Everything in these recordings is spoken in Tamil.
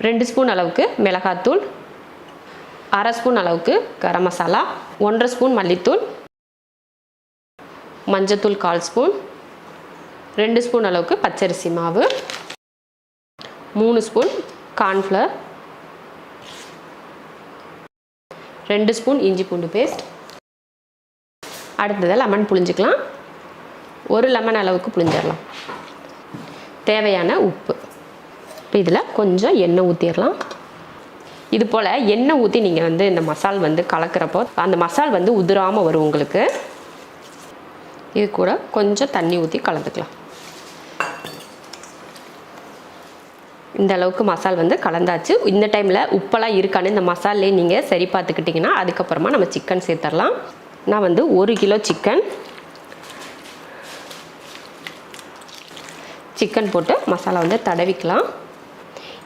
2 ஸ்பூன் அளவுக்கு மிளகாத்தூள், 1/2 ஸ்பூன் அளவுக்கு கரம் மசாலா, 1/2 ஸ்பூன் மல்லித்தூள், மஞ்சத்தூள் 1/4 ஸ்பூன், 2 ஸ்பூன் அளவுக்கு பச்சரிசி மாவு, 3 ஸ்பூன் கார்ன்ஃப்ளவர், 2 ஸ்பூன் இஞ்சி பூண்டு பேஸ்ட். அடுத்தது லெமன் புழிஞ்சிக்கலாம். 1 லெமன் அளவுக்கு புழிஞ்சிடலாம். தேவையான உப்பு. இப்போ இதில் கொஞ்சம் எண்ணெய் ஊற்றிடலாம். இது போல் எண்ணெய் ஊற்றி நீங்கள் இந்த மசால் கலக்கிறப்போ அந்த மசால் உதிராமல் வரும் உங்களுக்கு. இது கூட கொஞ்சம் தண்ணி ஊற்றி கலந்துக்கலாம். இந்த அளவுக்கு மசால் கலந்தாச்சு. இந்த டைமில் உப்பெல்லாம் இருக்கான்னு இந்த மசாலே நீங்கள் சரி பார்த்துக்கிட்டிங்கன்னா அதுக்கப்புறமா நம்ம சிக்கன் சேர்த்துடலாம். நான் 1 கிலோ சிக்கன் போட்டு மசாலா தடவிக்கலாம்.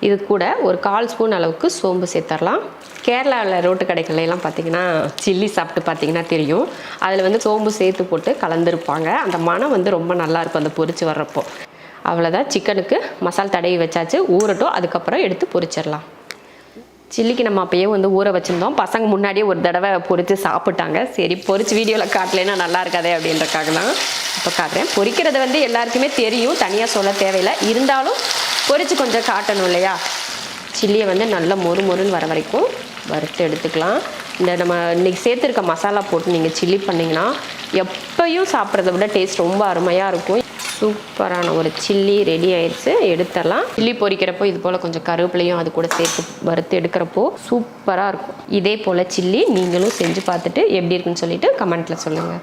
இது கூட ஒரு 1/4 ஸ்பூன் அளவுக்கு சோம்பு சேர்த்துடலாம். கேரளாவில் ரோட்டு கடைகள்லாம் பார்த்தீங்கன்னா சில்லி சாப்பிட்டு பார்த்தீங்கன்னா தெரியும். அதில் சோம்பு சேர்த்து போட்டு கலந்துருப்பாங்க. அந்த மனம் ரொம்ப நல்லாயிருக்கும் அந்த பொரிச்சு வர்றப்போ. அவ்வளோதான், சிக்கனுக்கு மசால் தடவி வச்சாச்சு. ஊறட்டும், அதுக்கப்புறம் எடுத்து பொரிச்சிடலாம். சில்லிக்கு நம்ம அப்பயே ஊற வச்சுருந்தோம். பசங்க முன்னாடியே ஒரு தடவை பொரித்து சாப்பிட்டாங்க. சரி பொரிச்சு வீடியோவில் காட்டலைன்னா நல்லா இருக்காதே அப்படின்றக்காக தான் இப்போ காட்டுறேன். பொரிக்கிறது எல்லாருக்குமே தெரியும், தனியாக சொல்ல தேவையில்லை. இருந்தாலும் பொரிச்சு கொஞ்சம் காட்டணும் இல்லையா. சில்லியை நல்லா மொறு மொறுன்னு வர வரைக்கும் வறுத்து எடுத்துக்கலாம். இந்த நம்ம இன்றைக்கி சேர்த்துருக்க மசாலா போட்டு நீங்கள் சில்லி பண்ணிங்கன்னா எப்பயும் சாப்பிட்றத விட டேஸ்ட் ரொம்ப அருமையாக இருக்கும். சூப்பரான ஒரு சில்லி ரெடி ஆயிடுச்சு. எடுத்துடலாம். சில்லி பொரிக்கிறப்போ இது போல் கொஞ்சம் கருவேப்பிலையும் அது கூட சேர்த்து வறுத்து எடுக்கிறப்போ சூப்பராக இருக்கும். இதே போல் சில்லி நீங்களும் செஞ்சு பார்த்துட்டு எப்படி இருக்குன்னு சொல்லிட்டு கமெண்ட்டில் சொல்லுங்கள்.